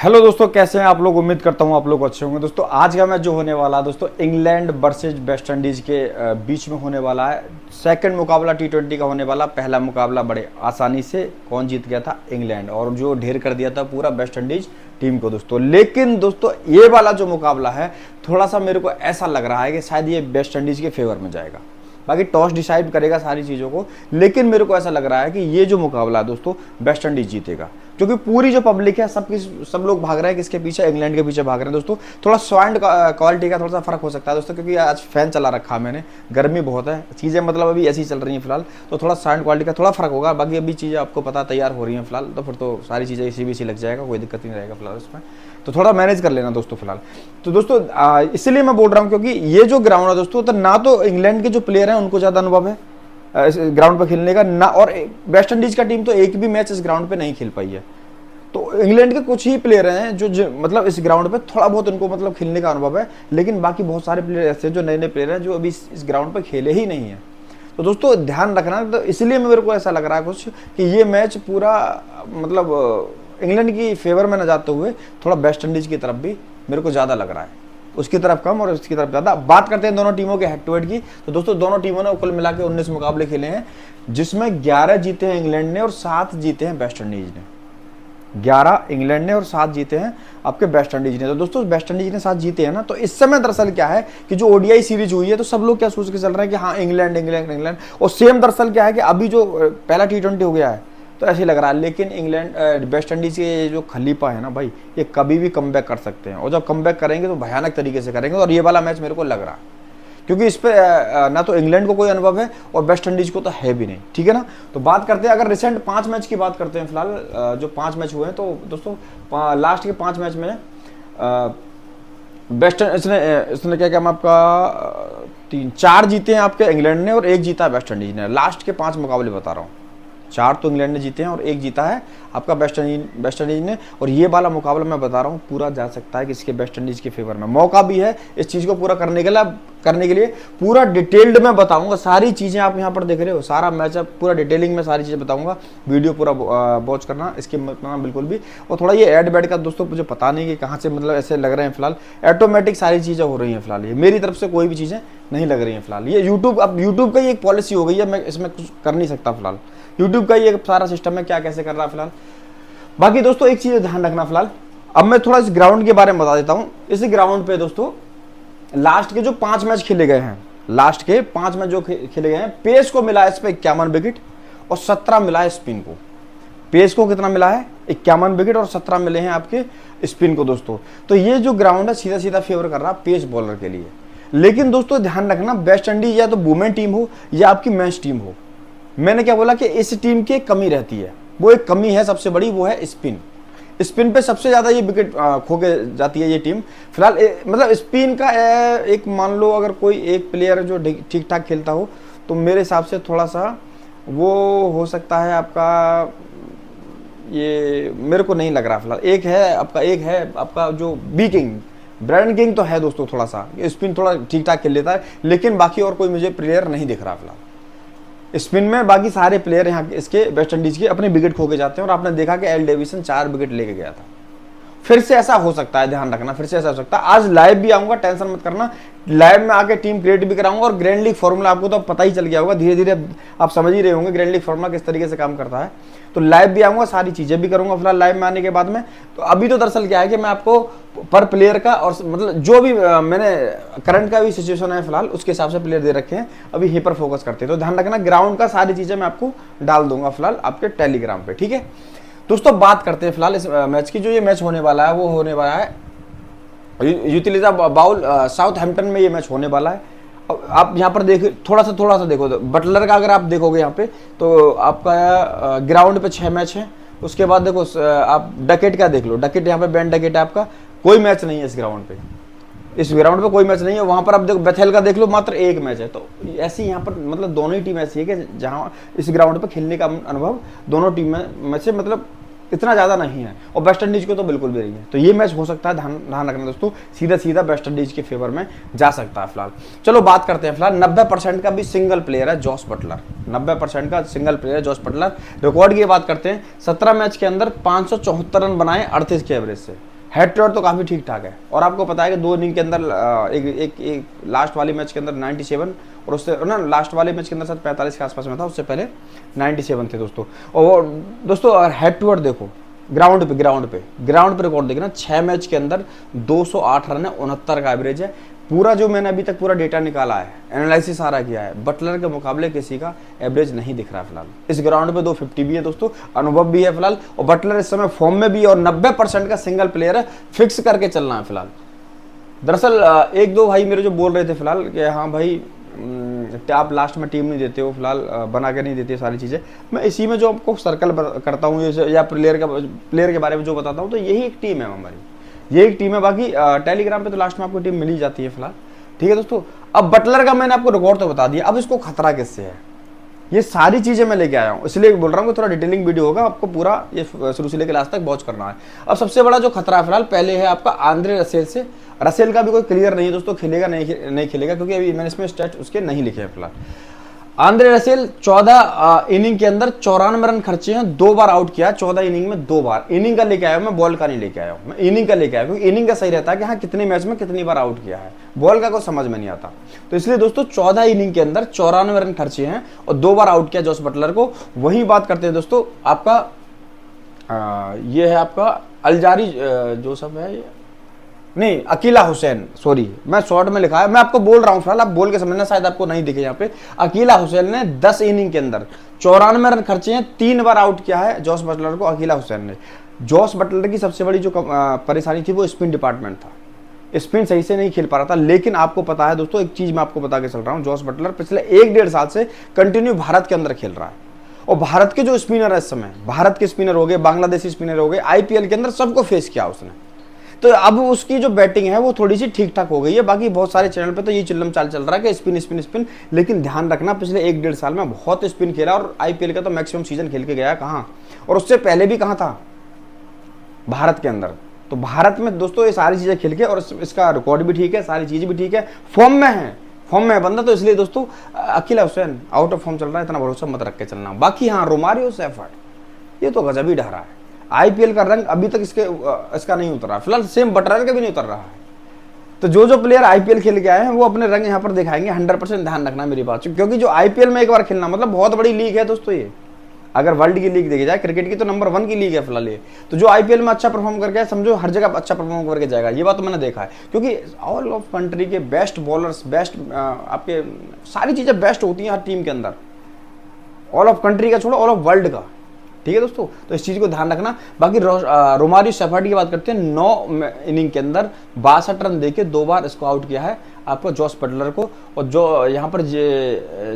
Hello दोस्तों, कैसे हैं आप लोग। उम्मीद करता हूं आप लोग अच्छे होंगे। दोस्तों आज का मैच जो होने वाला है दोस्तों, इंग्लैंड वर्सेज वेस्ट इंडीज के बीच में होने वाला है। सेकंड मुकाबला T20 का होने वाला। पहला मुकाबला बड़े आसानी से कौन जीत गया था? इंग्लैंड, और जो ढेर कर दिया था पूरा वेस्ट इंडीज टीम को दोस्तों। लेकिन दोस्तों ये वाला जो मुकाबला है थोड़ा सा मेरे को ऐसा लग रहा है कि शायद ये वेस्ट इंडीज के फेवर में जाएगा। बाकी टॉस डिसाइड करेगा सारी चीज़ों को, लेकिन मेरे को ऐसा लग रहा है कि ये जो मुकाबला है दोस्तों वेस्ट इंडीज जीतेगा, क्योंकि पूरी जो पब्लिक है सब लोग भाग रहे हैं किसके पीछे? इंग्लैंड के पीछे भाग रहे हैं दोस्तों। थोड़ा साउंड क्वालिटी का थोड़ा सा फर्क हो सकता है दोस्तों, क्योंकि आज फैन चला रखा है मैंने, गर्मी बहुत है, चीज़ें मतलब अभी ऐसी चल रही हैं फिलहाल, तो थोड़ा साउंड क्वालिटी का थोड़ा फर्क होगा। बाकी अभी चीज़ें आपको पता तैयार हो रही हैं फिलहाल, तो फिर तो सारी चीज़ें इसी भी लग जाएगा, कोई दिक्कत नहीं रहेगा फिलहाल इसमें, तो थोड़ा मैनेज कर लेना दोस्तों फिलहाल। तो दोस्तों इसलिए मैं बोल रहा हूँ क्योंकि ये जो ग्राउंड है दोस्तों, तो ना तो इंग्लैंड के जो प्लेयर हैं उनको ज़्यादा अनुभव है इस ग्राउंड पर खेलने का ना, और वेस्ट इंडीज का टीम तो एक भी मैच इस ग्राउंड पे नहीं खेल पाई है। तो इंग्लैंड के कुछ ही प्लेयर हैं जो मतलब इस ग्राउंड पे थोड़ा बहुत उनको मतलब खेलने का अनुभव है, लेकिन बाकी बहुत सारे प्लेयर ऐसे हैं जो नए प्लेयर हैं जो अभी इस ग्राउंड पे खेले ही नहीं है। तो दोस्तों ध्यान रखना, तो इसलिए मेरे को ऐसा लग रहा है कुछ कि ये मैच पूरा मतलब इंग्लैंड की फेवर में न जाते हुए थोड़ा वेस्ट इंडीज की तरफ भी मेरे को ज़्यादा लग रहा है, उसकी तरफ कम और उसकी तरफ ज़्यादा। बात करते हैं दोनों टीमों के हेड टू हेड की, तो दोस्तों दोनों टीमों ने कुल मिला के 19 मुकाबले खेले हैं, जिसमें 11 जीते हैं इंग्लैंड ने और 7 जीते हैं वेस्ट इंडीज ने। 11 इंग्लैंड ने और 7 जीते हैं आपके वेस्ट इंडीज ने। तो दोस्तों वेस्ट इंडीज ने 7 जीते हैं ना, तो इस समय दरअसल क्या है कि जो ओडीआई सीरीज हुई है तो सब लोग क्या सोच के चल रहे हैं कि हाँ इंग्लैंड इंग्लैंड इंग्लैंड, और सेम दरअसल क्या है कि अभी जो पहला T20 हो गया है तो ऐसे ही लग रहा है। लेकिन इंग्लैंड वेस्ट इंडीज के जो खलीफा है ना भाई, ये कभी भी कमबैक कर सकते हैं, और जब कमबैक करेंगे तो भयानक तरीके से करेंगे, और ये वाला मैच मेरे को लग रहा है, क्योंकि इस पे ना तो इंग्लैंड को कोई अनुभव है और वेस्ट इंडीज को तो है भी नहीं। ठीक है ना। तो बात करते हैं, अगर रिसेंट 5 मैच की बात करते हैं फिलहाल, जो 5 मैच हुए हैं, तो दोस्तों लास्ट के 5 मैच में वेस्ट इसने क्या क्या आपका 4 जीते हैं आपके इंग्लैंड ने और 1 जीता है वेस्ट इंडीज ने। लास्ट के 5 मुकाबले बता रहा हूँ, 4 तो इंग्लैंड ने जीते हैं और 1 जीता है आपका वेस्ट इंडीज ने। और ये वाला मुकाबला मैं बता रहा हूँ पूरा जा सकता है किसके? वेस्ट इंडीज के फेवर में। मौका भी है इस चीज़ को पूरा करने के लिए पूरा डिटेल्ड में बताऊंगा सारी चीज़ें। आप यहाँ पर देख रहे हो सारा मैचअप पूरा डिटेलिंग में सारी चीज़ें बताऊंगा, वीडियो पूरा वॉच करना, इसके मतलब बिल्कुल भी। और थोड़ा ये ऐड बैड का दोस्तों मुझे पता नहीं कि कहाँ से मतलब ऐसे लग रहे हैं फिलहाल, ऑटोमेटिक सारी चीज़ें हो रही हैं फिलहाल, ये मेरी तरफ से कोई भी चीज़ें नहीं लग रही हैं फिलहाल। ये यूट्यूब का ही एक पॉलिसी हो गई है, मैं इसमें कुछ कर नहीं सकता फिलहाल, यूट्यूब का ये सारा सिस्टम है क्या कैसे कर रहा है फिलहाल। बाकी दोस्तों एक चीज ध्यान रखना फिलहाल, अब मैं थोड़ा इस ग्राउंड के बारे में बता देता हूं। इस ग्राउंड पे दोस्तों लास्ट के जो 5 मैच खेले गए हैं, लास्ट के 5 मैच जो खेले गए हैं, पेस को मिला है इस पे 51 विकेट और 17 मिला है स्पिन को। पेस को कितना मिला है? 51 विकेट और 17 मिले हैं आपके स्पिन को दोस्तों। तो ये जो ग्राउंड है सीधा सीधा फेवर कर रहा है पेस बॉलर के लिए। लेकिन दोस्तों ध्यान रखना, वेस्ट इंडीज या तो वुमेन टीम हो या आपकी मेंस टीम हो, मैंने क्या बोला कि इस टीम की एक कमी रहती है, वो एक कमी है सबसे बड़ी, वो है स्पिन। स्पिन पे सबसे ज्यादा ये विकेट खो के जाती है ये टीम फिलहाल। मतलब स्पिन का एक मान लो अगर कोई एक प्लेयर जो ठीक ठाक खेलता हो तो मेरे हिसाब से थोड़ा सा वो हो सकता है आपका, ये मेरे को नहीं लग रहा फिलहाल। एक है आपका जो बी किंग, ब्रायन किंग तो है दोस्तों, थोड़ा सा स्पिन थोड़ा ठीक ठाक खेल लेता है, लेकिन बाकी और कोई मुझे प्लेयर नहीं दिख रहा फिलहाल स्पिन में। बाकी सारे प्लेयर यहाँ इसके वेस्ट इंडीज के अपने विकेट खो के जाते हैं, और आपने देखा कि एल डेविसन 4 विकेट लेके गया था। फिर से ऐसा हो सकता है, ध्यान रखना, फिर से ऐसा हो सकता है। आज लाइव भी आऊंगा, टेंशन मत करना, लाइव में आके टीम क्रिएट भी कराऊंगा, और ग्रैंड लीग फॉर्मूला आपको तो पता ही चल गया होगा, धीरे धीरे आप समझ ही रहे होंगे ग्रैंड लीग फॉर्मूला किस तरीके से काम करता है। तो लाइव भी आऊंगा, सारी चीजें भी करूंगा फिलहाल लाइव में आने के बाद में। तो अभी तो दरअसल क्या है कि मैं आपको पर प्लेयर का और मतलब जो भी मैंने करंट का भी सिचुएशन है फिलहाल उसके हिसाब से प्लेयर दे रखे हैं, अभी यहीं पर फोकस करते हैं। तो ध्यान रखना, ग्राउंड का सारी चीजें मैं आपको डाल दूंगा फिलहाल आपके टेलीग्राम पे। ठीक है दोस्तों, बात करते हैं फिलहाल इस मैच की। जो ये मैच होने वाला है वो होने वाला है यूटिलिटी बाउल साउथहैम्पटन में ये मैच होने वाला है। आप यहाँ पर देख थोड़ा सा देखो, बटलर का अगर आप देखोगे यहाँ पे तो आपका ग्राउंड पे 6 मैच है। उसके बाद देखो आप डकेट का देख लो, डकेट यहाँ पे बेन डकेट है आपका, कोई मैच नहीं है इस ग्राउंड पे, इस ग्राउंड पे कोई मैच नहीं है। वहां पर आप देखो बेथेल का देख लो, मात्र 1 मैच है। तो ऐसी यहाँ पर मतलब दोनों ही टीम ऐसी है कि जहां इस ग्राउंड पे खेलने का अनुभव दोनों टीम में से मतलब इतना ज्यादा नहीं है, और वेस्ट इंडीज को तो बिल्कुल भी नहीं है। तो ये मैच हो सकता है, ध्यान रखना दोस्तों, सीधा वेस्ट इंडीज के फेवर में जा सकता है फिलहाल। चलो बात करते हैं फिलहाल 90% का भी सिंगल प्लेयर है जॉस बटलर, 90% का सिंगल प्लेयर है जॉस बटलर। रिकॉर्ड की बात करते हैं, 17 मैच के अंदर 574 रन बनाए 38 के एवरेज से। हेड टू हेड तो काफ़ी ठीक ठाक है। और आपको पता है कि 2 इनिंग के अंदर एक लास्ट वाली मैच के अंदर 97 और उससे ना लास्ट वाले मैच के अंदर शायद 45 के आसपास में था, उससे पहले 97 थे दोस्तों। और दोस्तों अगर हेड टू हेड देखो ग्राउंड पे रिकॉर्ड देखना, 6 मैच के अंदर 208 रन है, 69 का एवरेज है। पूरा जो मैंने अभी तक पूरा डेटा निकाला है, एनालिसिस सारा किया है, बटलर के मुकाबले किसी का एवरेज नहीं दिख रहा है फिलहाल। इस ग्राउंड पे 250 भी है दोस्तों, अनुभव भी है फिलहाल, और बटलर इस समय फॉर्म में भी है और 90% का सिंगल प्लेयर है, फिक्स करके चलना है फिलहाल। दरअसल एक दो भाई मेरे जो बोल रहे थे फिलहाल कि हाँ भाई आप लास्ट में टीम नहीं देते हो, फिलहाल बना के नहीं देते सारी चीज़ें। मैं इसी में जो आपको सर्कल करता हूँ या प्लेयर के बारे में जो बताता हूँ, तो यही एक टीम है हमारी, ये एक टीम है। बाकी टेलीग्राम पे तो लास्ट में आपको टीम मिल ही जाती है फिलहाल, ठीक है दोस्तों। अब बटलर का मैंने आपको रिकॉर्ड तो बता दिया, अब इसको खतरा किससे है, ये सारी चीजें मैं लेके आया हूँ, इसलिए बोल रहा हूँ कि थोड़ा डिटेलिंग वीडियो होगा, आपको पूरा ये शुरू से लेकर लास्ट तक वॉच करना है। अब सबसे बड़ा जो खतरा है फिलहाल, पहले है आपका आंद्रे रसेल से। रसेल का भी कोई क्लियर नहीं है दोस्तों, खेलेगा नहीं खेलेगा, क्योंकि अभी मैंने इसमें स्टैट उसके नहीं लिखे हैं फिलहाल। आंद्रे रसेल 14 इनिंग के अंदर 94 रन खर्चे हैं, 2 बार आउट किया, 14 इनिंग में 2 बार। इनिंग का लेके आया हूं मैं, बॉल का नहीं लेके आया हूं, मैं इनिंग का लेके आया, क्योंकि इनिंग का सही रहता है कि हाँ कितने मैच में कितनी बार आउट किया है, बॉल का कोई समझ में नहीं आता। तो इसलिए दोस्तों 14 इनिंग के अंदर 94 रन खर्चे हैं और 2 बार आउट किया जॉस बटलर को। वही बात करते हैं दोस्तों आपका ये है आपका अलजारी जो सब है नहीं, अकीला हुसैन, सॉरी मैं शॉर्ट में लिखा है, मैं आपको बोल रहा हूं फिलहाल, आप बोल के समझना, शायद आपको नहीं दिखे यहाँ पे। अकीला हुसैन ने 10 इनिंग के अंदर 94 रन खर्चे हैं, 3 बार आउट किया है जॉस बटलर को अकीला हुसैन ने। जॉस बटलर की सबसे बड़ी जो परेशानी थी वो स्पिन डिपार्टमेंट था, स्पिन सही से नहीं खेल पा रहा था। लेकिन आपको पता है दोस्तों, एक चीज मैं आपको बता के चल रहा हूँ, जॉस बटलर पिछले 1-1.5 साल से कंटिन्यू भारत के अंदर खेल रहा है, और भारत के जो स्पिनर है इस समय, भारत के स्पिनर हो गए, बांग्लादेशी स्पिनर हो गए, IPL के अंदर सबको फेस किया उसने। तो अब उसकी जो बैटिंग है वो थोड़ी सी ठीक ठाक हो गई है। बाकी बहुत सारे चैनल पे तो ये चिल्लम चाल चल रहा है कि स्पिन स्पिन स्पिन, लेकिन ध्यान रखना पिछले 1-1.5 साल में बहुत स्पिन खेला, और IPL का तो मैक्सिमम सीजन खेल के गया कहाँ, और उससे पहले भी कहाँ था, भारत के अंदर। तो भारत में दोस्तों ये सारी चीजें खेल के, और इसका रिकॉर्ड भी ठीक है, सारी चीजें भी ठीक है, फॉर्म में है बंदा। तो इसलिए दोस्तों Akila Hussain out of form चल रहा है, इतना भरोसा मत रख के चलना। बाकी हाँ रोमारियो सेफर्ट, ये तो गजब ही ढहा है, IPL का रंग अभी तक इसका नहीं उतर रहा फिलहाल, सेम बटलर का भी नहीं उतर रहा है। तो जो प्लेयर IPL खेल के आए हैं वो अपने रंग यहाँ पर दिखाएंगे, 100% ध्यान रखना मेरी बात, क्योंकि जो IPL में एक बार खेलना मतलब बहुत बड़ी लीग है दोस्तों ये। अगर वर्ल्ड की लीग देखी जाए, क्रिकेट की तो नंबर 1 की लीग है फिलहाल ये। तो जो IPL में अच्छा परफॉर्म करके समझो हर जगह अच्छा परफॉर्म करके जाएगा, ये बात तो मैंने देखा है, क्योंकि ऑल ऑफ कंट्री के बेस्ट बॉलर्स, बेस्ट आपके सारी चीजें बेस्ट होती हैं हर टीम के अंदर, ऑल ऑफ कंट्री का छोड़ो, ऑल ऑफ वर्ल्ड का, ठीक है दोस्तों। तो इस चीज को ध्यान रखना। बाकी रोमारियो सेफर्ट की बात करते हैं, 9 इनिंग के अंदर 62 रन देके 2 बार इसको आउट किया है आपको जॉस बटलर को। और जो यहाँ पर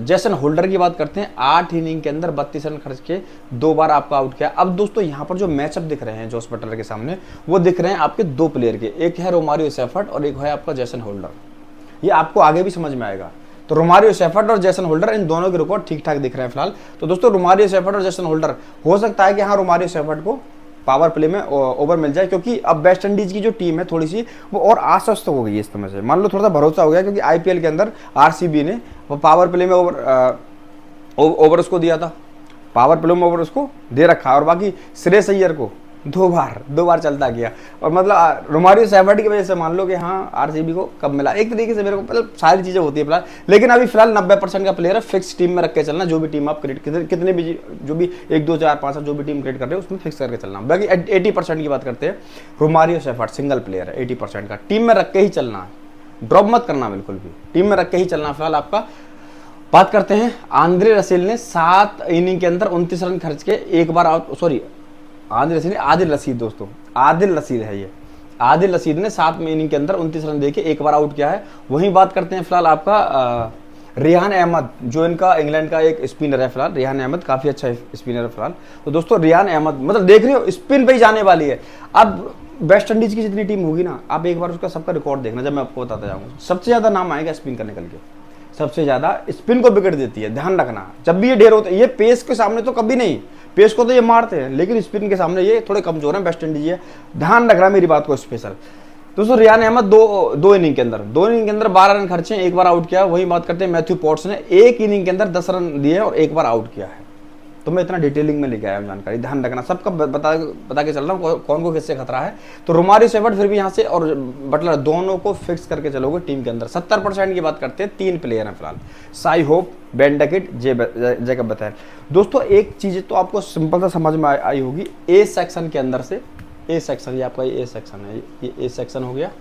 जेसन होल्डर की बात करते हैं, 8 इनिंग के अंदर 32 रन खर्च के 2 बार आपको आउट किया। अब दोस्तों यहाँ पर जो मैचअप दिख रहे हैं जॉस बटलर के सामने, वो दिख रहे हैं आपके 2 प्लेयर के, एक है रोमारियो सेफर्ट और एक है आपका जेसन होल्डर। ये आपको आगे भी समझ में आएगा। तो रोमारियो सेफर्ट और जेसन होल्डर, इन दोनों के रिकॉर्ड ठीक ठाक दिख रहे हैं फिलहाल। तो दोस्तों रोमारियो सेफर्ट और जेसन होल्डर, हो सकता है कि हाँ रोमारियो सेफर्ट को पावर प्ले में ओवर मिल जाए, क्योंकि अब वेस्ट इंडीज की जो टीम है थोड़ी सी वो और आश्वस्त हो गई है इस समय से, मान लो थोड़ा सा भरोसा हो गया, क्योंकि IPL के अंदर RCB ने वो पावर प्ले में ओवर उसको दिया था, पावर प्ले में ओवर उसको दे रखा। और बाकी श्रेयस अय्यर को 2 बार चलता गया, और मतलब रोमारियो सेफर्ट की वजह से मान लो कि हाँ RCB को कब मिला, एक तरीके से मेरे को मतलब सारी चीजें होती है फिलहाल। लेकिन अभी फिलहाल 90% का प्लेयर है, फिक्स टीम में रख के चलना, जो भी टीम आप क्रिएट कितने भी जो भी 1 2 4 5 जो भी टीम क्रिएट कर रहे हो उसमें फिक्स करके चलना। बाकी 80% की बात करते हैं, रोमारियो सेफर्ट सिंगल प्लेयर है, 80% का टीम में रख के ही चलना है, ड्रॉप मत करना बिल्कुल भी, टीम में रख के ही चलना फिलहाल आपका। बात करते हैं आंद्रे रसेल ने 7 इनिंग के अंदर 29 रन खर्च के 1 बार आउट, सॉरी आदिल रशीद दोस्तों, आदिल रशीद है ये, आदिल रशीद ने 7 इनिंग के अंदर 29 रन देके 1 बार आउट किया है। वहीं बात करते हैं फिलहाल आपका रिहान अहमद, जो इनका इंग्लैंड का एक स्पिनर है फिलहाल, रिहान अहमद काफी अच्छा स्पिनर है फिलहाल। तो दोस्तों रिहान अहमद मतलब देख रहे हो स्पिन पे ही जाने वाली है। अब वेस्ट इंडीज की जितनी टीम होगी ना, आप एक बार उसका सबका रिकॉर्ड देखना, जब मैं आपको बताता जाऊंगा, सबसे ज्यादा नाम आएगा स्पिन करने के, सबसे ज्यादा स्पिन को विकेट देती है, ध्यान रखना। जब भी ये ढेर होते हैं, ये पेस के सामने तो कभी नहीं, पेस को तो ये मारते हैं, लेकिन स्पिन के सामने ये थोड़े कमजोर हैं वेस्ट इंडीज, है ध्यान रखना मेरी बात को स्पेशल। दोस्तों रियान अहमद दो इनिंग के अंदर 12 रन खर्चे, 1 बार आउट किया। वही बात करते हैं मैथ्यू पॉट्स ने 1 इनिंग के अंदर 10 रन दिए और 1 बार आउट किया है। तो मैं इतना डिटेलिंग में लेके आया हूँ जानकारी, ध्यान रखना, सबका बता के चल रहा हूँ कौन को किससे खतरा है। तो रोमारियो शेफर्ड फिर भी यहाँ से और बटलर दोनों को फिक्स करके चलोगे टीम के अंदर। 70% की बात करते हैं, 3 प्लेयर हैं फिलहाल, Sai hope, Ben Duckett, Jacob Bethell. दोस्तों एक चीज़ तो आपको सिंपल सा समझ में आई होगी, ए सेक्शन के अंदर से, ए सेक्शन ये आपका ए सेक्शन है, ये ए सेक्शन हो गया,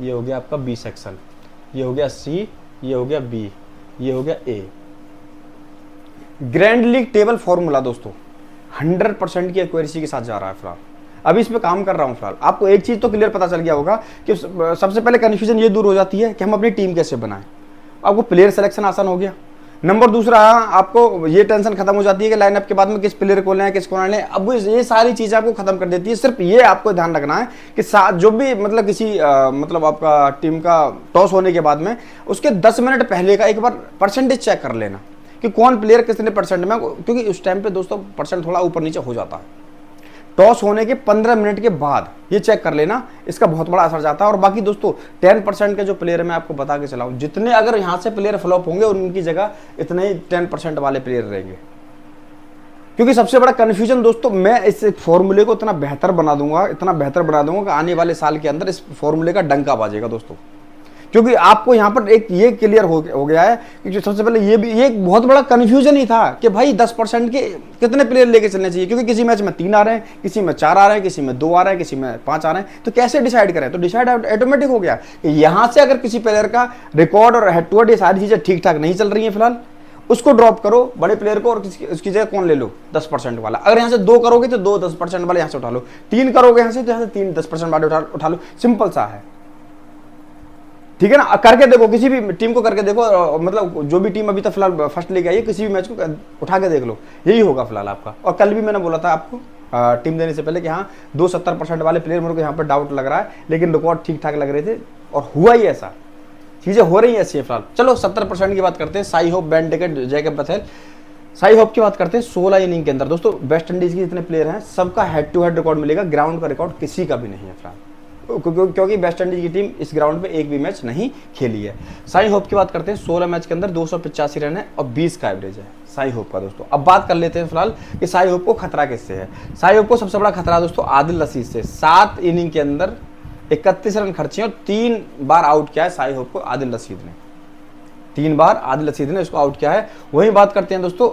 ये हो गया आपका बी सेक्शन, ये हो गया सी, ये हो गया बी, ये हो गया ए। ग्रैंड लीग टेबल फॉर्मूला दोस्तों 100% की एक्यूरेसी के साथ जा रहा है फिलहाल। अभी इस पे काम कर रहा हूं फिलहाल। आपको एक चीज तो क्लियर पता चल गया होगा कि सबसे पहले कंफ्यूजन ये दूर हो जाती है कि हम अपनी टीम कैसे बनाएं। आपको प्लेयर सिलेक्शन आसान हो गया। नंबर दूसरा, आपको ये टेंशन खत्म हो जाती है कि लाइनअप के बाद में किस प्लेयर को लें, किसको ना लें। अब ये सारी चीजें आपको खत्म कर देती है। सिर्फ ये आपको ध्यान रखना है कि जो भी मतलब किसी मतलब आपका टीम का टॉस होने के बाद में उसके 10 मिनट पहले का एक बार परसेंटेज चेक कर लेना कि कौन प्लेयर कितने परसेंट में, क्योंकि उस टाइम पे दोस्तों परसेंट थोड़ा ऊपर नीचे हो जाता है। टॉस होने के 15 मिनट के बाद ये चेक कर लेना, इसका बहुत बड़ा असर जाता है। और बाकी दोस्तों 10% के जो प्लेयर मैं आपको बता के चला हूं, जितने अगर यहां से प्लेयर फ्लॉप होंगे उनकी जगह इतने ही 10% वाले प्लेयर रहेंगे। क्योंकि सबसे बड़ा कंफ्यूजन दोस्तों, मैं इस फॉर्मूले को इतना बेहतर बना दूंगा कि आने वाले साल के अंदर इस फॉर्मूले का डंका बाजेगा दोस्तों। क्योंकि आपको यहाँ पर एक ये क्लियर हो गया है कि सबसे पहले ये एक बहुत बड़ा कंफ्यूजन ही था कि भाई 10% के कितने प्लेयर लेके चलने चाहिए। क्योंकि किसी मैच में 3 आ रहे हैं, किसी में 4 आ रहे हैं, किसी में 2 आ रहे हैं, किसी में 5 आ रहे हैं, तो कैसे डिसाइड करें। तो डिसाइड ऑटोमेटिक हो गया कि यहाँ से अगर किसी प्लेयर का रिकॉर्ड और हेड टू हेड ये सारी चीजें ठीक ठाक नहीं चल रही है फिलहाल, उसको ड्रॉप करो बड़े प्लेयर को, और उसकी जगह कौन ले लो 10% वाला। अगर यहाँ से 2 करोगे तो 2 10% वाले यहाँ से उठा लो, 3 करोगे यहाँ से तो यहाँ से 3 10% वाले उठा लो। सिंपल सा है, ठीक है ना। करके देखो, किसी भी टीम को करके देखो, मतलब जो भी टीम अभी तक फिलहाल फर्स्ट लेके आई है, किसी भी मैच को उठा के देख लो, यही होगा फिलहाल आपका। और कल भी मैंने बोला था आपको टीम देने से पहले कि हाँ 2-70% वाले प्लेयर मेरे को यहाँ पर डाउट लग रहा है, लेकिन रिकॉर्ड ठीक ठाक लग रहे थे और हुआ ही ऐसा, चीजें हो रही है ऐसी फिलहाल। चलो 70% की बात करते हैं। Sai hope, Ben Duckett, Jacob Bethell. Sai hope की बात करते हैं 16 इनिंग के अंदर दोस्तों वेस्ट इंडीज के जितने प्लेयर हैं सबका हेड टू हेड रिकॉर्ड मिलेगा। ग्राउंड का रिकॉर्ड किसी का भी नहीं है फिलहाल, क्योंकि वेस्ट इंडीज की टीम इस ग्राउंड पे एक भी मैच नहीं खेली है। साई होप की बात करते हैं 16 मैच के अंदर 285 रन है और 20 का एवरेज है साई होप का दोस्तों। अब बात कर लेते हैं फिलहाल कि साई होप को खतरा किससे है। साई होप को सबसे बड़ा खतरा दोस्तों आदिल रशीद से। 7 इनिंग के अंदर 31 रन खर्चे और 3 बार आउट किया है साई होप को आदिल रशीद ने, 3 बार आदिल रशीद ने इसको आउट किया है। वहीं बात करते हैं दोस्तों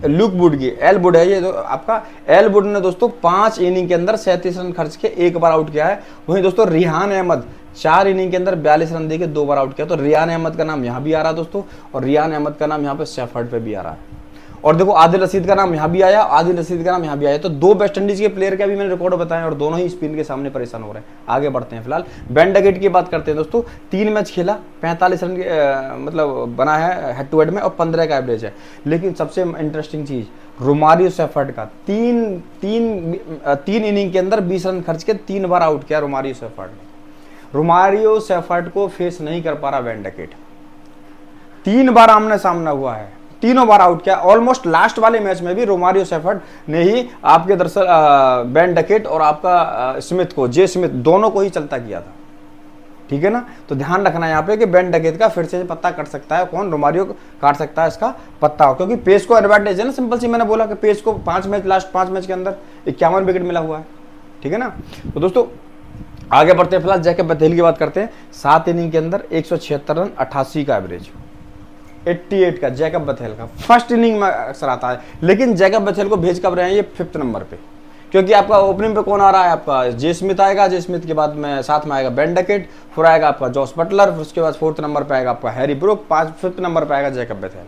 लुक वुड की, एल वुड है ये तो आपका। एल वुड ने दोस्तों 5 इनिंग के अंदर 37 रन खर्च के 1 बार आउट किया है। वहीं दोस्तों रिहान अहमद 4 इनिंग के अंदर 42 रन देके 2 बार आउट किया। तो रियान अहमद का नाम यहाँ भी आ रहा है दोस्तों, और रियान अहमद का नाम यहाँ पे शेफर्ड पे भी आ रहा है। और देखो आदिल रशीद का नाम यहाँ भी आया, आदिल रशीद का नाम यहाँ भी आया। तो 2 वेस्ट इंडीज के प्लेयर के भी मैंने रिकॉर्ड बताए और दोनों ही स्पिन के सामने परेशान हो रहे हैं। आगे बढ़ते हैं फिलहाल बेन डकेट की बात करते हैं दोस्तों। 3 मैच खेला, 45 रन मतलब बना है हेड टू हेड में और 15 का एवरेज है। लेकिन सबसे इंटरेस्टिंग चीज रोमारियो शेफर्ड का 3 इनिंग के अंदर 20 रन खर्च के 3 बार आउट किया रोमारियो शेफर्ड ने। रोमारियो शेफर्ड को फेस नहीं कर पा रहा बेन डकेट, 3 बार आमने सामना हुआ है, तीनों बार आउट किया। ऑलमोस्ट लास्ट वाले मैच में भी रोमारियो शेफर्ड ने ही आपके दरअसल बेन डकेट और आपका स्मिथ को, जे स्मिथ दोनों को ही चलता किया था, ठीक है ना। तो ध्यान रखना यहाँ पे कि बेन डकेट का फिर से पत्ता कट सकता है, कौन रोमारियो काट सकता है इसका पत्ता, क्योंकि पेस को एडवांटेज है ना। सिंपल सी मैंने बोला कि पेस को लास्ट 5 मैच के अंदर 51 विकेट मिला हुआ है, ठीक है ना। तो दोस्तों आगे बढ़ते हैं फिलहाल जैकब बेथेल की बात करते हैं। 7 इनिंग के अंदर 176 रन, 88 का एवरेज, 88 का जैकब बेथेल का। फर्स्ट इनिंग में अक्सर आता है, लेकिन जैकब बेथेल को भेज कब रहे हैं ये 5th नंबर पे, क्योंकि आपका ओपनिंग पे कौन आ रहा है, आपका जे स्मिथ आएगा, जे स्मिथ के बाद में साथ में आएगा बेन डकेट, फिर आएगा आपका जॉस बटलर, फिर उसके बाद 4th नंबर पे आएगा आपका हैरी ब्रूक, 5th नंबर पे आएगा जैकब बेथेल।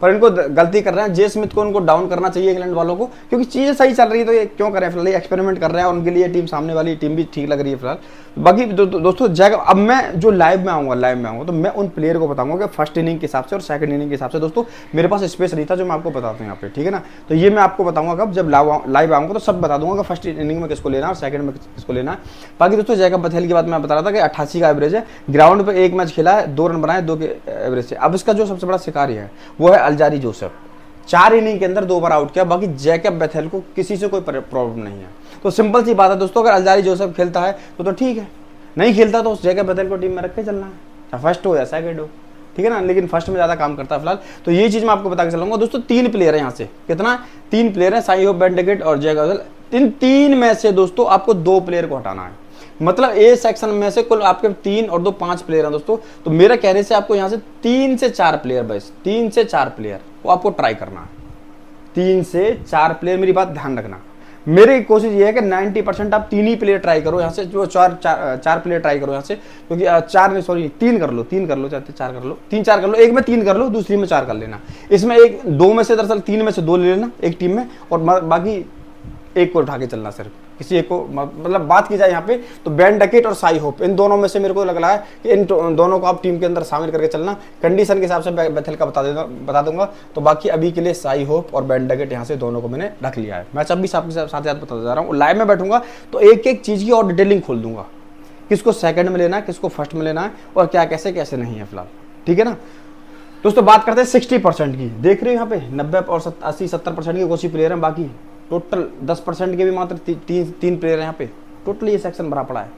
पर इनको गलती कर रहे हैं, जे स्मिथ को उनको डाउन करना चाहिए इंग्लैंड वालों को, क्योंकि चीजें सही चल रही है तो ये क्यों करें फिलहाल, एक्सपेरिमेंट कर रहे हैं और उनके लिए टीम सामने वाली टीम भी ठीक लग रही है फिलहाल। बाकी दोस्तों जैकब, अब मैं जो लाइव में आऊंगा तो मैं उन प्लेयर को बताऊंगा कि फर्स्ट इनिंग के हिसाब से और सेकंड इनिंग के हिसाब से दोस्तों मेरे पास स्पेस नहीं था जो मैं आपको बताता हूँ यहाँ पे, ठीक है ना। तो ये मैं आपको बताऊंगा कब, जब लाइव आऊंगा तो सब बता दूंगा कि फर्स्ट इनिंग में किसको लेना है और सेकंड में किसको लेना है। बाकी दोस्तों जैकब बेथेल की बात मैं बता रहा था कि 88 का एवरेज है, ग्राउंड पे 1 मैच खेला है, 2 रन बनाए 2 के एवरेज से। अब इसका जो सबसे बड़ा शिकारी है वो है अल्जारी जोसेफ, 4 इनिंग के अंदर 2 बार आउट किया। बाकी जैकब बेथेल को किसी से कोई प्रॉब्लम नहीं है। तो सिंपल सी बात है दोस्तों, अगर अल्जारी जोसेफ खेलता है तो ठीक है, नहीं खेलता तो उस जैकब बेथेल को टीम में रख के चलना है, चाहे फर्स्ट हो या सेकंड हो, ठीक है ना, लेकिन फर्स्ट में ज़्यादा काम करता है फिलहाल। तो ये चीज़ मैं आपको बता के चलूँगा दोस्तों। 3 प्लेयर है यहाँ से, कितना 3 प्लेयर है, साई होप, बेंटेकेट और जय गजल। इन 3 में से दोस्तों आपको 2 प्लेयर को हटाना है। मतलब ए सेक्शन में से कुल आपके 3 और 2 5 प्लेयर हैं दोस्तों। तो मेरे कहने से आपको यहाँ से 3 से 4 प्लेयर, बस 3 से 4 प्लेयर को आपको ट्राई करना है। 3 से 4 प्लेयर, मेरी बात ध्यान रखना। मेरी कोशिश ये है कि 90% आप 3 ही प्लेयर ट्राई करो यहाँ से, जो चार प्लेयर ट्राई करो यहाँ से, क्योंकि 3 कर लो, 4 कर लो, 3-4 कर लो, एक में 3 कर लो, दूसरी में 4 कर लेना। इसमें 2 में से दरअसल 3 में से 2 ले लेना एक टीम में, और बाकी एक को उठा के चलना सिर्फ, किसी एक को। मतलब बात की जाए यहाँ पे तो बेंटेकेट और साई होप, इन दोनों में से मेरे को लग रहा है कि इन दोनों को आप टीम के अंदर शामिल करके चलना। कंडीशन के हिसाब से बेथेल का बता दूंगा। तो बाकी अभी के लिए साई होप और बेंटेकेट यहाँ से दोनों को मैंने रख लिया है। मैच अभी आपके साथ याद बताता जा रहा हूँ। लाइव में बैठूंगा तो एक एक चीज़ की और डिटेलिंग खोल दूंगा, किसको सेकंड में लेना है, किसको फर्स्ट में लेना है, और क्या कैसे कैसे नहीं है फिलहाल, ठीक है ना दोस्तों। बात करते हैं 60% की। देख रहे हो यहाँ पे 90 और 80-70% के कोई प्लेयर हैं, बाकी टोटल 10% के भी मात्र 3 प्लेयर हैं यहाँ पे। टोटल ये सेक्शन भरा पड़ा है,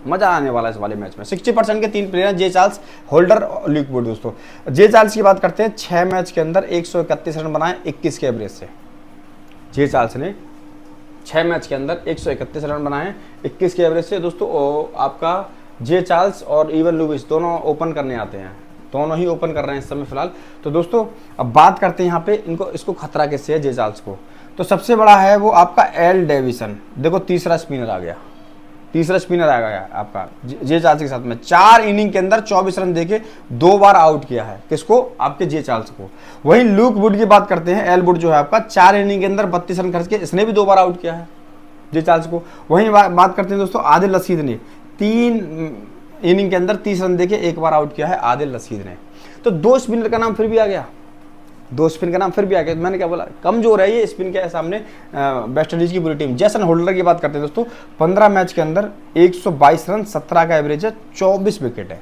मजा आने वाला है इस वाले मैच में। 60% के 3 प्लेयर हैं, जे चार्ल्स, होल्डर और ल्यूक वुड दोस्तों। जे चार्ल्स की बात करते हैं, 6 मैच के अंदर 131 रन बनाए 21 के एवरेज से। जे चार्ल्स ने 6 मैच के अंदर 131 रन बनाए 21 के एवरेज से दोस्तों। आपका जे चार्ल्स और इवन लुइस दोनों ओपन करने आते हैं, दोनों ही ओपन कर रहे हैं इस समय फिलहाल। तो दोस्तों अब बात करते हैं यहाँ पे इसको खतरा किससे है जे चार्ल्स को। तो सबसे बड़ा है वो आपका एल डेविसन। देखो तीसरा स्पिनर आ गया आपका जे चार्ल्स के साथ में। 4 इनिंग के अंदर 24 रन देके 2 बार आउट किया है, किसको, आपके जे चार्ल्स को। वहीं ल्यूक वुड की बात करते हैं, एल वुड जो है आपका 4 इनिंग के अंदर 32 रन खर्च के, इसने भी 2 बार आउट किया है जे चार्ल्स को। वहीं बात करते हैं दोस्तों आदिल रशीद ने 3 इनिंग के अंदर 30 रन देके 1 बार आउट किया है आदिल रशीद ने। तो 2 स्पिनर का नाम फिर भी आ गया, 2 स्पिन का नाम फिर भी आ गया। मैंने क्या बोला, कमजोर है ये स्पिन के सामने वेस्ट इंडीज की पूरी टीम। जैसन होल्डर की बात करते हैं दोस्तों, 15 मैच के अंदर 122 रन, 17 का एवरेज है, 24 विकेट है।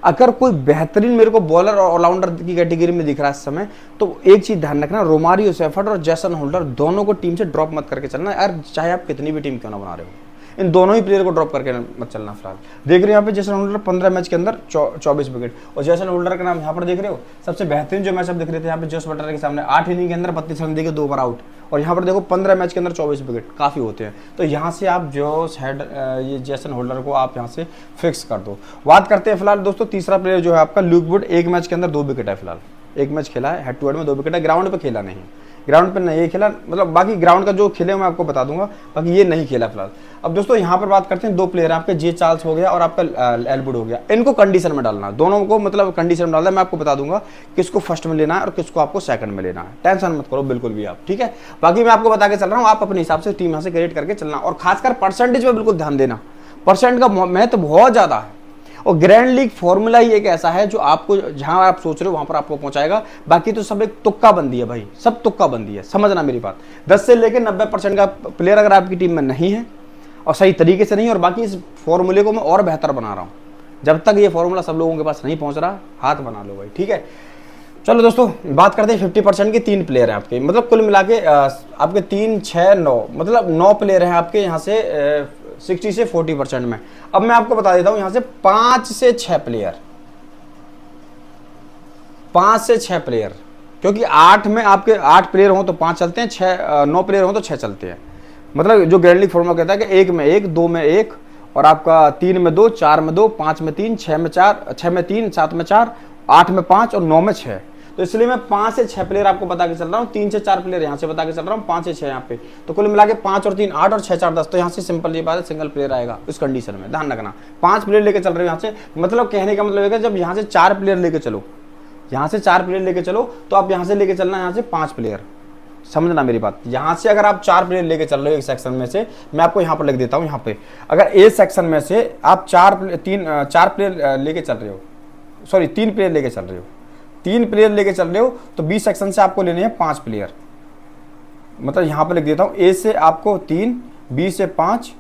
अगर कोई बेहतरीन मेरे को बॉलर और ऑलराउंडर की कैटेगरी में दिख रहा है इस समय, तो एक चीज ध्यान रखना, रोमारियो सेफर्ड और जैसन होल्डर दोनों को टीम से ड्रॉप मत करके चलना यार, चाहे आप कितनी भी टीम क्यों ना बना रहे हो। इन दोनों ही प्लेयर को ड्रॉप करके मत चलना फिलहाल। देख रहे हो यहाँ पे जैसन होल्डर 15 मैच के अंदर 24 विकेट, और जैसन होल्डर का नाम यहाँ पर देख रहे हो। सबसे बेहतरीन जो मैच आप देख रहे थे यहाँ पे जोस बटलर के सामने 8 इनिंग के अंदर 32 रन देके 2 बार आउट, और यहाँ पर देखो 15 मैच के अंदर 24 विकेट, काफ़ी होते हैं। तो यहाँ से आप ये जैसन होल्डर को आप यहाँ से फिक्स कर दो। बात करते हैं फिलहाल दोस्तों तीसरा प्लेयर जो है आपका ल्यूक वुड। 1 मैच के अंदर 2 विकेट है फिलहाल, 1 मैच खेला है, हेड टू हेड में 2 विकेट है। ग्राउंड पे खेला नहीं, ग्राउंड पे नहीं खेला, मतलब बाकी ग्राउंड का जो खेले मैं आपको बता दूंगा, बाकी ये नहीं खेला फिलहाल। अब दोस्तों यहाँ पर बात करते हैं 2 प्लेयर आपके, जे चार्ल्स हो गया और आपका एल वुड हो गया। इनको कंडीशन में डालना, दोनों को मतलब कंडीशन में डालना है। मैं आपको बता दूंगा किसको फर्स्ट में लेना है और किसको आपको सेकंड में लेना है, टेंशन मत करो बिल्कुल भी आप, ठीक है। बाकी मैं आपको बता के चल रहा हूँ, आप अपने हिसाब से टीम यहाँ से क्रिएट करके चलना, और खासकर परसेंटेज में बिल्कुल ध्यान देना। परसेंट का महत्व बहुत ज्यादा है, और ग्रैंड लीग फॉर्मूला ही एक ऐसा है जो आपको जहां आप सोच रहे हो वहां पर आपको पहुंचाएगा। बाकी तो सब एक तुक्का बंदी है भाई, सब तुक्का बंदी है, समझना मेरी बात। 10 से लेकर 90% का प्लेयर अगर आपकी टीम में नहीं है और सही तरीके से नहीं, और बाकी इस फॉर्मूले को मैं और बेहतर बना रहा हूं। जब तक ये फॉर्मूला सब लोगों के पास नहीं पहुंच रहा, हाथ बना लो भाई, ठीक है। चलो दोस्तों बात करते हैं 50% के 3 प्लेयर हैं आपके, मतलब कुल मिला के आपके 3, 6, 9, मतलब 9 प्लेयर हैं आपके यहाँ से 60 से 40% में। अब मैं आपको बता देता हूं यहाँ से 5 से 6 प्लेयर, 5 से 6 प्लेयर, क्योंकि 8 में आपके 8 प्लेयर हो तो 5 चलते हैं, 9 प्लेयर हो तो 6 चलते हैं। मतलब जो ग्रैंड लीग फॉर्मूला कहता है कि 1 में 1, 2 में 1, और आपका 3 में 2, 4 में 2, 5 में 3, 6 में 4, 6 में 3, 7 में 4, 8 में 5 और 9 में 6। तो इसलिए मैं 5 से 6 प्लेयर आपको बता के चल रहा हूँ, 3 से 4 प्लेयर यहाँ से बता के चल रहा हूँ, 5 से 6 यहाँ पे। तो कुल मिला के 5 और 3 8 और 6 4 10। तो यहाँ से सिंपल ये बात है, सिंगल प्लेयर आएगा इस कंडीशन में, ध्यान रखना। 5 प्लेयर लेके चल रहे हो यहाँ से, मतलब कहने का मतलब है जब यहाँ से 4 प्लेयर लेके चलो, यहाँ से 4 प्लेयर लेके चलो, तो आप यहाँ से लेके चलना यहाँ से 5 प्लेयर, समझना मेरी बात। यहाँ से अगर आप 4 प्लेयर लेके चल रहे हो एक सेक्शन में से, मैं आपको यहाँ पर लिख देता हूँ, यहाँ पे अगर ए सेक्शन में से आप 4 प्लेयर लेके चल रहे हो, सॉरी 3 प्लेयर लेके चल रहे हो, 3 प्लेयर लेके चल रहे हो, तो बी सेक्शन से आपको लेने हैं 5 प्लेयर। मतलब यहाँ पे लिख देता हूँ, ए से आपको 3, बी से 5,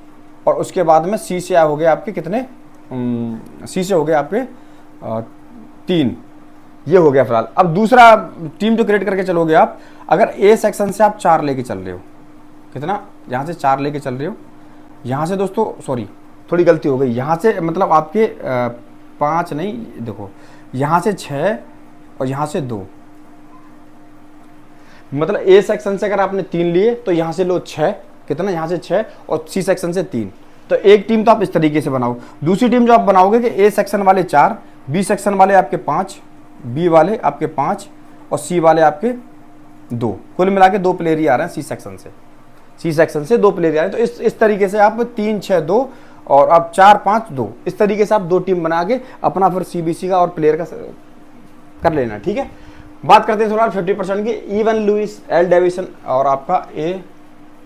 और उसके बाद में सी से हो गए आपके कितने, सी से हो गए आपके 3, ये हो गया फिलहाल। अब दूसरा टीम जो क्रिएट करके चलोगे आप, अगर ए सेक्शन से आप 4 लेके चल रहे हो, कितना, यहाँ से 4 लेके चल रहे हो, यहाँ से दोस्तों सॉरी थोड़ी गलती हो गई, यहाँ से मतलब आपके 5 नहीं, देखो यहाँ से 6 और यहाँ से 2, मतलब ए सेक्शन से अगर आपने 3 लिए तो यहाँ से लो 6, कितना, यहाँ से 6 और सी सेक्शन से 3। तो एक टीम तो आप इस तरीके से बनाओ। दूसरी टीम जो आप बनाओगे कि ए सेक्शन वाले 4, बी सेक्शन वाले आपके 5, बी वाले आपके 5 और सी वाले आपके 2, कुल मिला के 2 प्लेयर ही आ रहे हैं सी सेक्शन से। सी सेक्शन से 2 प्लेयर आ रहे हैं। तो इस तरीके से आप 3 6 2 और अब 4 5 2, इस तरीके से आप 2 टीम बना के अपना फिर सीबीसी का और प्लेयर का कर लेना, ठीक है। बात करते हैं थोड़ा 50% की। इवन लुइस, एल डेविसन और आपका ए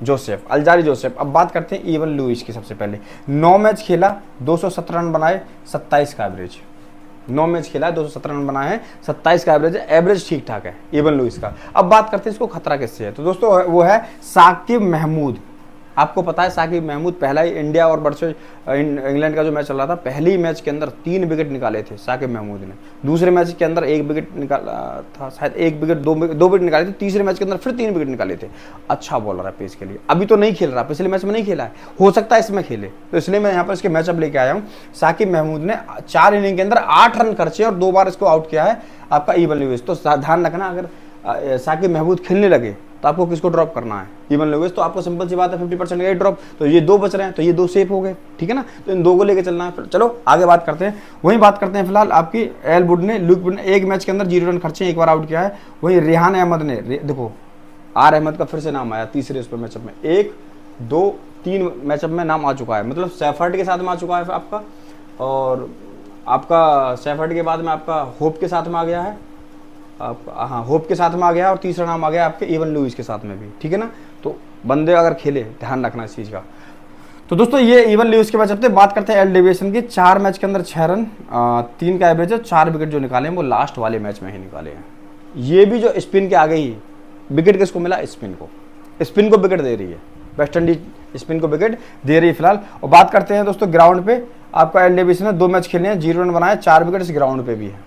जोसेफ, अल्जारी जोसेफ। अब बात करते हैं इवन लुइस की। सबसे पहले 9 मैच खेला, 217 रन बनाए, 27 का एवरेज। 9 मैच खेला है, 217 रन बनाए हैं, 27 का एवरेज है, एवरेज ठीक ठाक है इवन लुइस का। अब बात करते हैं इसको खतरा किससे है, तो दोस्तों वो है साकिब महमूद। आपको पता है साकिब महमूद पहला ही इंडिया और वर्सेस इंग्लैंड का जो मैच चल रहा था, पहले ही मैच के अंदर 3 विकेट निकाले थे साकिब महमूद ने। दूसरे मैच के अंदर 1 विकेट निकाला था, शायद 1 विकेट 2 विकेट निकाले थे। तीसरे मैच के अंदर फिर 3 विकेट निकाले थे। अच्छा बॉलर है पेस के लिए। अभी तो नहीं खेल रहा, पिछले मैच में नहीं खेला है, हो सकता है इसमें खेले, तो इसलिए मैं यहाँ पर इसके मैचअप लेके आया हूँ। साकिब महमूद ने 4 इनिंग के अंदर 8 रन खर्चे और 2 बार इसको आउट किया है आपका इवन लुइस। तो ध्यान रखना, अगर साकिब महमूद खेलने लगे तो आपको किसको ड्रॉप करना है, इवन लुइस। तो आपको सिंपल सी बात है 50% का ड्रॉप। तो ये 2 बच रहे हैं, तो ये 2 सेफ हो गए, ठीक है ना। तो इन 2 को लेके चलना है। चलो आगे बात करते हैं। वहीं बात करते हैं फिलहाल आपकी एल वुड ने, लुक वुड ने 1 मैच के अंदर 0 रन खर्चे, 1 बार आउट किया है। वहीं रेहान अहमद ने, देखो आर अहमद का फिर से नाम आया तीसरे उस पर मैचअप में, 1 2 3 मैचअप में नाम आ चुका है। मतलब सैफर्ड के साथ में आ चुका है आपका, और आपका सैफर्ड के बाद में आपका होप के साथ में आ गया है, आपका हाँ होप के साथ में आ गया, और तीसरा नाम आ गया आपके इवन लुइस के साथ में भी, ठीक है ना। तो बंदे अगर खेले, ध्यान रखना इस चीज़ का। तो दोस्तों ये इवन लुइस के मैच। बात करते हैं एल डेविसन की। 4 मैच के अंदर 6 रन, 3 का एवरेज है, 4 विकेट जो निकाले हैं वो लास्ट वाले मैच में ही निकाले हैं। ये भी जो स्पिन के आगे ही विकेट किसको मिला, स्पिन को, स्पिन को विकेट दे रही है वेस्ट इंडीज, स्पिन को विकेट दे रही है फिलहाल। और बात करते हैं दोस्तों ग्राउंड पे, आपका एल डेविसन ने 2 मैच खेले हैं, 0 रन बनाए, 4 विकेट इस ग्राउंड पे भी है,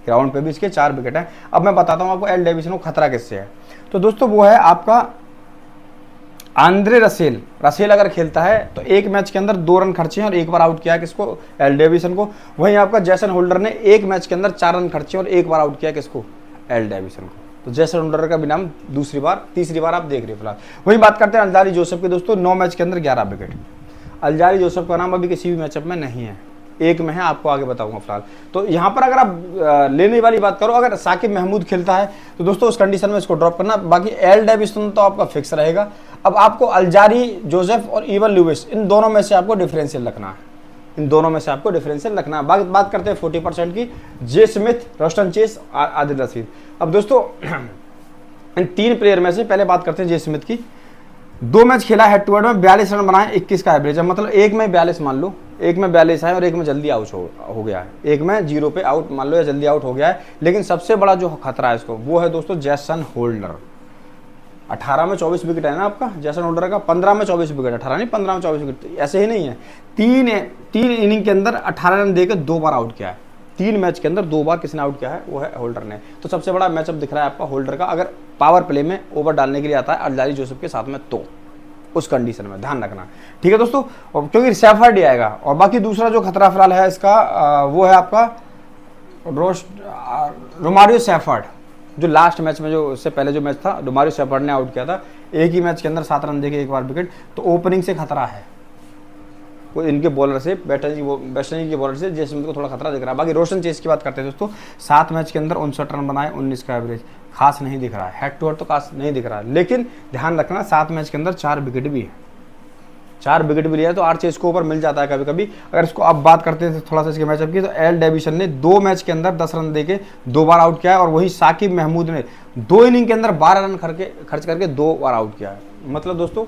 ग्राउंड पे भी इसके 4 विकेट हैं। अब मैं बताता हूँ आपको एल डेविसन को खतरा किससे है। तो दोस्तों वो है आपका आंद्रे रसेल। रसेल अगर खेलता है तो 1 मैच के अंदर 2 रन खर्चे हैं और 1 बार आउट किया है किसको, एल डेविसन को। वहीं आपका जैसन होल्डर ने 1 मैच के अंदर 4 रन खर्चे और 1 बार आउट किया किसको, एल डेविसन को। तो जैसन होल्डर का भी नाम तीसरी बार आप देख रहे हो फिलहाल। वही बात करते हैं अल्जारी जोसेफ के। दोस्तों 9 मैच के अंदर 11 विकेट। अल्जारी जोसेफ का नाम अभी किसी भी मैचअप में नहीं है, 1 में है, आपको आगे बताऊंगा फिलहाल। तो यहाँ पर अगर आप लेने वाली बात करो, अगर साकिब महमूद खेलता है तो दोस्तों उस कंडीशन में इसको ड्रॉप करना। बाकी एल डेविसन तो आपका फिक्स रहेगा। अब आपको अल्जारी जोसेफ और इवन लुइस, इन दोनों में से आपको डिफरेंशियल रखना है, इन दोनों में से आपको डिफरेंशियल रखना है। बात करते हैं 40% की। J Smith, Roston Chase, Adil Rashid. अब दोस्तों इन 3 प्लेयर में से पहले बात करते हैं जे स्मिथ की। 2 मैच खेला हेड टू हेड में, 42 रन बनाए, 21 का एवरेज है। मतलब 1 में 42 मान लो, 1 में 42 है और 1 में जल्दी आउट हो गया है, 1 में 0 पे आउट मान लो या जल्दी आउट हो गया है। लेकिन सबसे बड़ा जो खतरा है इसको, वो है दोस्तों जैसन होल्डर। 18 में 24 विकेट है ना आपका जैसन होल्डर का, 15 में 24 विकेट, 18 नहीं 15 में 24 विकेट, ऐसे ही नहीं है। 3 इनिंग के अंदर 18 रन देकर 2 बार आउट किया है। 3 मैच के अंदर 2 बार किसने आउट किया है, वो है होल्डर ने। तो सबसे बड़ा मैचअप दिख रहा है आपका होल्डर का, अगर पावर प्ले में ओवर डालने के लिए आता है अल्जारी जोसेफ के साथ में, तो उस कंडीशन में ध्यान रखना, ठीक है दोस्तों। क्योंकि सैफर्ड ही आएगा। और बाकी दूसरा जो खतरा फिलहाल है इसका, वो है आपका रोमारियो सैफर्ड, जो लास्ट मैच में, जो उससे पहले जो मैच था, रोमारियो सैफर्ड ने आउट किया था। एक ही मैच के अंदर 7 रन देके 1 बार विकेट। तो ओपनिंग से खतरा है, वो इनके बॉलर से, वेस्ट इंडीज के बॉलर से जे स्मिथ को थोड़ा खतरा दिख रहा है। बाकी रोशन चेस की बात करते हैं दोस्तों, 7 मैच के अंदर 59 रन बनाए, 19 का एवरेज, खास नहीं दिख रहा है, हेड टू हेड तो खास नहीं दिख रहा है। लेकिन ध्यान रखना 7 मैच के अंदर 4 विकेट भी है, 4 विकेट भी लिया है, तो आर चेस को ऊपर मिल जाता है कभी कभी। अगर इसको अब बात करते हैं थोड़ा सा इसके मैचअप की, तो एल डेविसन ने 2 मैच के अंदर 10 रन देके 2 बार आउट किया है। और वही साकिब महमूद ने 2 इनिंग के अंदर 12 रन खर्च करके 2 बार आउट किया है। मतलब दोस्तों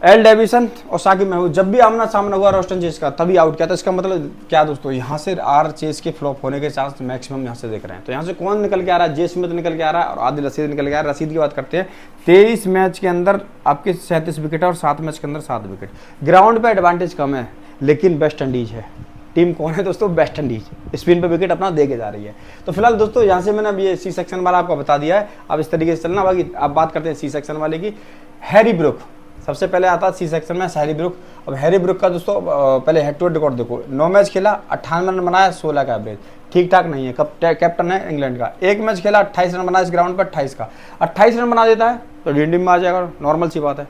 एल डेविसन और साकिब महमूद जब भी आमना सामना हुआ रोस्टन चेस का, तभी आउट किया था। इसका मतलब क्या दोस्तों, यहाँ से आर चेस के फ्लॉप होने के चांस मैक्सिमम यहाँ से देख रहे हैं। तो यहाँ से कौन निकल के आ रहा है, जे स्मिथ निकल के आ रहा है और आदिल रशीद निकल के आ रहा है। रशीद की बात करते हैं, 23 मैच के अंदर आपके 37 विकेट और 7 मैच के अंदर 7 विकेट। ग्राउंड पे एडवांटेज कम है, लेकिन वेस्ट इंडीज है। टीम कौन है दोस्तों, वेस्ट इंडीज, स्पिन पे विकेट अपना दे के जा रही है। तो फिलहाल दोस्तों यहाँ से मैंने अब ये सी सेक्शन वाला आपको बता दिया है, अब इस तरीके से चलना। बाकी अब बात करते हैं सी सेक्शन वाले की। हैरी ब्रुक, सबसे पहले आता है सी सेक्शन में हैरी ब्रुक। अब हैरी ब्रुक का दोस्तों पहले हेड टू हेड रिकॉर्ड देखो, 9 मैच खेला, 58 रन बनाया, 16 का एवरेज, ठीक ठाक नहीं है। कब कैप्टन है इंग्लैंड का, एक मैच खेला 28 रन बनाया इस ग्राउंड पर, 28 का 28 रन बना देता है तो ड्रीम टीम में आ जाएगा, नॉर्मल सी बात है।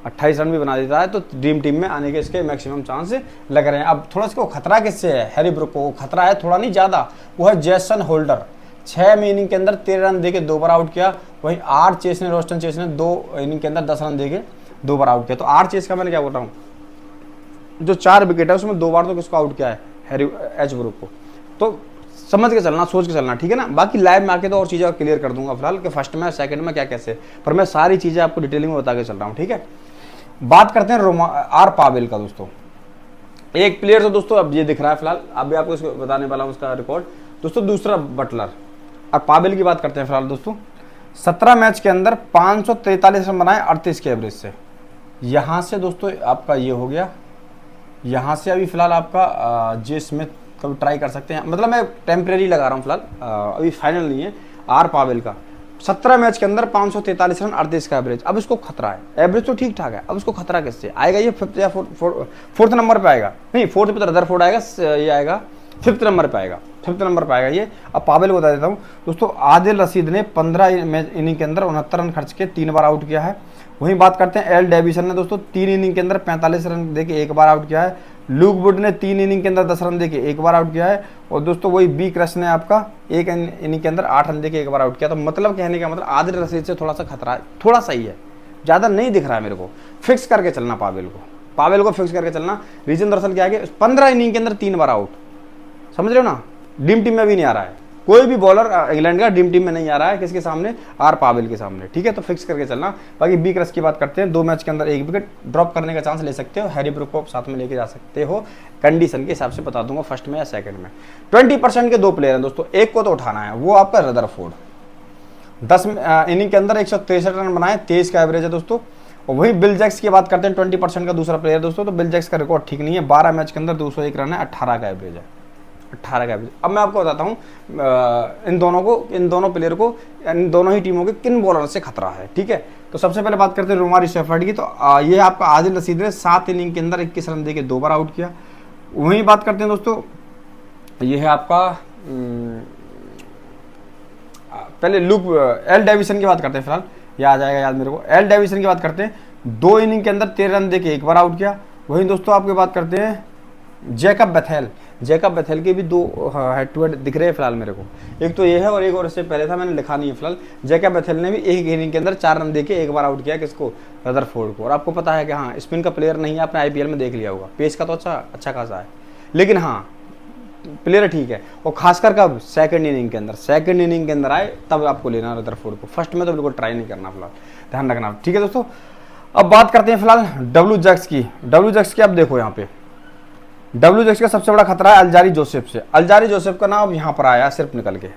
28 रन भी बना देता है तो ड्रीम टीम में आने के इसके मैक्सिमम चांस लग रहे हैं। अब थोड़ा इसको खतरा किससे है, हैरी ब्रुक को खतरा है थोड़ा नहीं ज़्यादा, वो है जेसन होल्डर। 6 इनिंग के अंदर 13 रन देके 2 बार आउट किया, वहीं 8 चेस ने, रोस्टन चेस ने 2 इनिंग के अंदर 10 रन देके 2 बार आउट किया। तो 8 चेस का मैंने क्या बोल रहा हूँ, जो 4 विकेट है उसमें 2 बार तो किसको आउट किया है, हैरी एच ब्रुक को। तो समझ के चलना, सोच के चलना, ठीक है ना। बाकी लाइव में आके तो और चीज़ें क्लियर कर दूंगा फिलहाल कि फर्स्ट में सेकंड में क्या कैसे, पर मैं सारी चीज़ें आपको डिटेलिंग में बता के चल रहा हूँ, ठीक है। बात करते हैं आर पावेल का दोस्तों। एक प्लेयर तो दोस्तों अब ये दिख रहा है फिलहाल, अभी आपको इसको बताने वाला हूँ उसका रिकॉर्ड दोस्तों, दूसरा बटलर। और पावेल की बात करते हैं फिलहाल दोस्तों, 17 मैच के अंदर 543 रन बनाए 38 के एवरेज से। यहाँ से दोस्तों आपका ये हो गया, यहाँ से अभी फिलहाल आपका जे स्मिथ कभी ट्राई कर सकते हैं, मतलब मैं टेम्परेरी लगा रहा हूँ फिलहाल, अभी फाइनल नहीं है। आर पावेल का 17 मैच के अंदर 543 रन 38 का एवरेज। अब इसको खतरा है, एवरेज तो ठीक ठाक है, अब इसको खतरा किससे आएगा, ये 5th या 4th नंबर पे आएगा, नहीं 4th पे तो रदरफोर्ड आएगा, ये आएगा 5th नंबर पे आएगा, 5th नंबर पे आएगा ये। अब पावेल को बता देता हूँ दोस्तों, आदिल रशीद ने 15 इनिंग के अंदर 69 रन खर्च के 3 बार आउट किया है। वहीं बात करते हैं एल डेविसन ने दोस्तों 3 इनिंग के अंदर 45 रन देके 1 बार आउट किया है। लूक वुड ने 3 इनिंग के अंदर 10 रन देके 1 बार आउट किया है। और दोस्तों वही बी क्रश ने आपका 1 इनिंग के अंदर 8 रन देके 1 बार आउट किया। तो मतलब कहने का मतलब आदिल रशीद से थोड़ा सा खतरा है, थोड़ा सा ही है, ज़्यादा नहीं दिख रहा है मेरे को। फिक्स करके चलना पावेल को फिक्स करके चलना। रीजन दरअसल क्या है कि 15 इनिंग के अंदर 3 बार आउट, समझ रहे हो ना, ड्रीम टीम में भी नहीं आ रहा है कोई भी बॉलर इंग्लैंड का, ड्रीम टीम में नहीं आ रहा है, किसके सामने, आर पावेल के सामने, ठीक है। तो फिक्स करके चलना। बाकी बी क्रश की बात करते हैं, 2 मैच के अंदर 1 विकेट ड्रॉप करने का चांस ले सकते हो, हैरी ब्रुक को साथ में लेके जा सकते हो, कंडीशन के हिसाब से बता दूंगा फर्स्ट में या सेकंड में। 20% के 2 प्लेयर हैं दोस्तों, एक को तो उठाना है, वो आपका रदरफोर्ड। 10 इनिंग के अंदर 163 रन बनाए, 23 का एवरेज है दोस्तों। और वही बिल जैक्स की बात करते हैं, 20% का दूसरा प्लेयर दोस्तों। तो बिल जैक्स का रिकॉर्ड ठीक नहीं है, 12 मैच के अंदर 201 रन है, 18 का एवरेज है, 18 का एवरेज। अब मैं आपको बताता हूँ इन दोनों प्लेयर को, इन दोनों ही टीमों के किन बॉलर से खतरा है, ठीक है। तो सबसे पहले बात करते हैं रोमारी शेफर्ड की। तो ये आपका आदिल रशीद ने 7 इनिंग के अंदर 21 रन देके 2 बार आउट किया। वहीं बात करते हैं दोस्तों, ये है आपका पहले लूक एल डेविसन की बात करते हैं फिलहाल, ये आ जाएगा याद मेरे को। एल डेविसन की बात करते हैं, 2 इनिंग के अंदर 13 रन देके 1 बार आउट किया। वहीं दोस्तों आपकी बात करते हैं जैकब बेथेल के भी 2 हेड टू हेड दिख रहे हैं फिलहाल मेरे को, एक तो ये है और एक और इससे पहले था, मैंने लिखा नहीं है फिलहाल। जैकब बेथेल ने भी 1 इनिंग के अंदर 4 रन देके 1 बार आउट किया, किसको, रदरफोर्ड को। और आपको पता है कि हाँ स्पिन का प्लेयर नहीं है, आपने आईपीएल में देख लिया होगा, पेस का तो अच्छा खासा है, लेकिन हाँ प्लेयर ठीक है। और खासकर कब, सेकंड इनिंग के अंदर आए तब आपको लेना रदरफोर्ड को, फर्स्ट में तो बिल्कुल ट्राई नहीं करना फिलहाल, ध्यान रखना, ठीक है दोस्तों। अब बात करते हैं फिलहाल डब्ल्यू जैक्स की। अब देखो यहाँ पे डब्ल्यू जैक्स का सबसे बड़ा खतरा है अल्जारी जोसेफ से। अल्जारी जोसेफ का नाम यहाँ पर आया सिर्फ निकल के,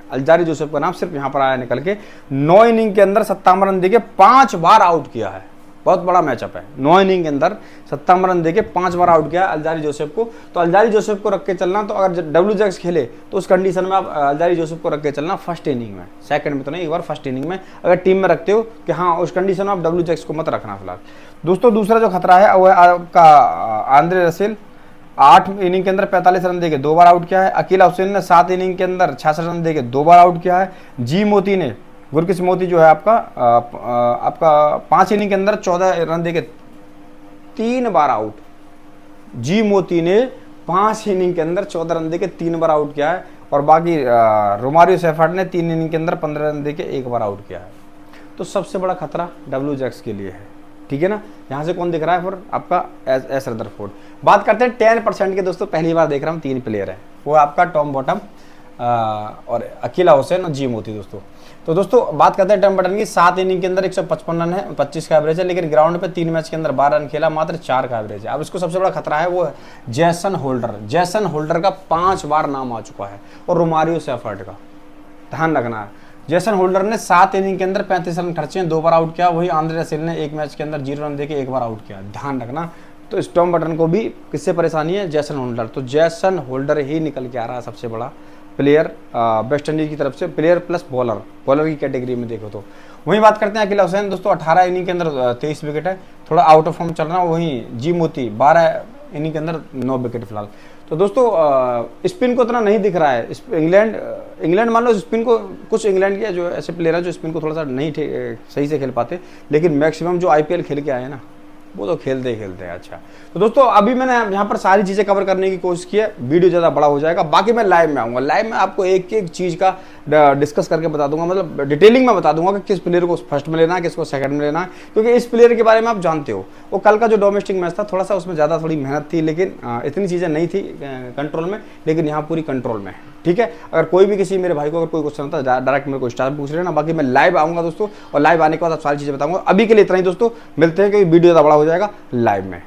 9 इनिंग के अंदर 57 रन देके 5 बार आउट किया है, बहुत बड़ा मैचअप है। 9 इनिंग के अंदर 57 रन देके 5 बार आउट किया अल्जारी जोसेफ को। तो अल्जारी जोसेफ को रख के चलना, तो अगर डब्ल्यू जैक्स खेले तो उस कंडीशन में आप अल्जारी जोसेफ को रख के चलना फर्स्ट इनिंग में, सेकंड में तो नहीं, एक बार फर्स्ट इनिंग में अगर टीम में रखते हो कि हाँ उस कंडीशन में आप डब्ल्यू जैक्स को मत रखना फिलहाल दोस्तों। दूसरा जो खतरा है वो है आपका आंद्रे रसेल, 8 इनिंग के अंदर 45 रन देके 2 बार आउट किया है। अकीला हुसैन ने 7 इनिंग के अंदर 66 रन देके 2 बार आउट किया है। जी मोती ने, गुरकिस मोती जो है आपका 5 इनिंग के अंदर 14 रन देके 3 बार आउट। जी मोती ने 5 इनिंग के अंदर 14 रन देके 3 बार आउट किया है। और बाकी रोमारियो शेफर्ड ने 3 इनिंग के अंदर 15 रन देके 1 बार आउट किया है। तो सबसे बड़ा खतरा डब्ल्यू जैक्स के लिए है, ठीक है ना। यहाँ से कौन दिख रहा है फिर, आपका एस रदरफोर्ड। बात करते हैं 10% के दोस्तों, पहली बार देख रहा हूँ 3 प्लेयर है, वो आपका टॉम बॉटम और अकीला हुसैन और जी मोती दोस्तों। तो दोस्तों बात करते हैं टॉम बॉटम की, 7 इनिंग के अंदर 155 रन है, 25 का एवरेज है, लेकिन ग्राउंड पे 3 मैच के अंदर 12 रन खेला, मात्र 4 का एवरेज है। अब इसको सबसे बड़ा खतरा है वो है जेसन होल्डर का 5 बार नाम आ चुका है, और रोमारियो शेफर्ड का, ध्यान रखना है। जेसन होल्डर ने 7 इनिंग के अंदर 35 रन खर्चे हैं, 2 बार आउट किया। वही आंद्रे रसेल ने 1 मैच के अंदर 0 रन देके 1 बार आउट किया, ध्यान रखना। तो इस टॉम बटन को भी किससे परेशानी है, जेसन होल्डर। तो जेसन होल्डर ही निकल के आ रहा है सबसे बड़ा प्लेयर वेस्ट इंडीज की तरफ से, प्लेयर प्लस बॉलर, बॉलर की कैटेगरी में देखो तो। वहीं बात करते हैं अकील हुसैन दोस्तों, 18 इनिंग के अंदर 23 विकेट है, थोड़ा आउट ऑफ फॉर्म चल रहा है। वहीं जी मोती 12 इनिंग के अंदर 9 विकेट फिलहाल। तो दोस्तों स्पिन को इतना नहीं दिख रहा है। इंग्लैंड मान लो स्पिन को, कुछ इंग्लैंड के जो ऐसे प्लेयर हैं जो स्पिन को थोड़ा सा नहीं सही से खेल पाते, लेकिन मैक्सिमम जो आईपीएल खेल के आए हैं ना, वो तो खेलते ही खेलते हैं। अच्छा, तो दोस्तों अभी मैंने यहाँ पर सारी चीज़ें कवर करने की कोशिश की है, वीडियो ज़्यादा बड़ा हो जाएगा। बाकी मैं लाइव में आऊँगा, लाइव में आपको एक एक चीज़ का डिस्कस करके बता दूंगा, मतलब डिटेलिंग में बता दूंगा कि किस प्लेयर को फर्स्ट में लेना है, किसको सेकंड में लेना है, क्योंकि इस प्लेयर के बारे में आप जानते हो। वो कल का जो डोमेस्टिक मैच था थोड़ा सा उसमें ज़्यादा थोड़ी मेहनत थी, लेकिन इतनी चीज़ें नहीं थी कंट्रोल में, लेकिन यहाँ पूरी कंट्रोल में है। ठीक है, अगर कोई भी किसी मेरे भाई को अगर कोई क्वेश्चन होता है डायरेक्ट मेरे को स्टार पूछ लेना। बाकी मैं लाइव आऊँगा दोस्तों, और लाइव आने के बाद आप सारी चीज़ें बताऊँगा। अभी के लिए इतना ही दोस्तों, मिलते हैं, क्योंकि वीडियो ज़्यादा बड़ा हो जाएगा। लाइव में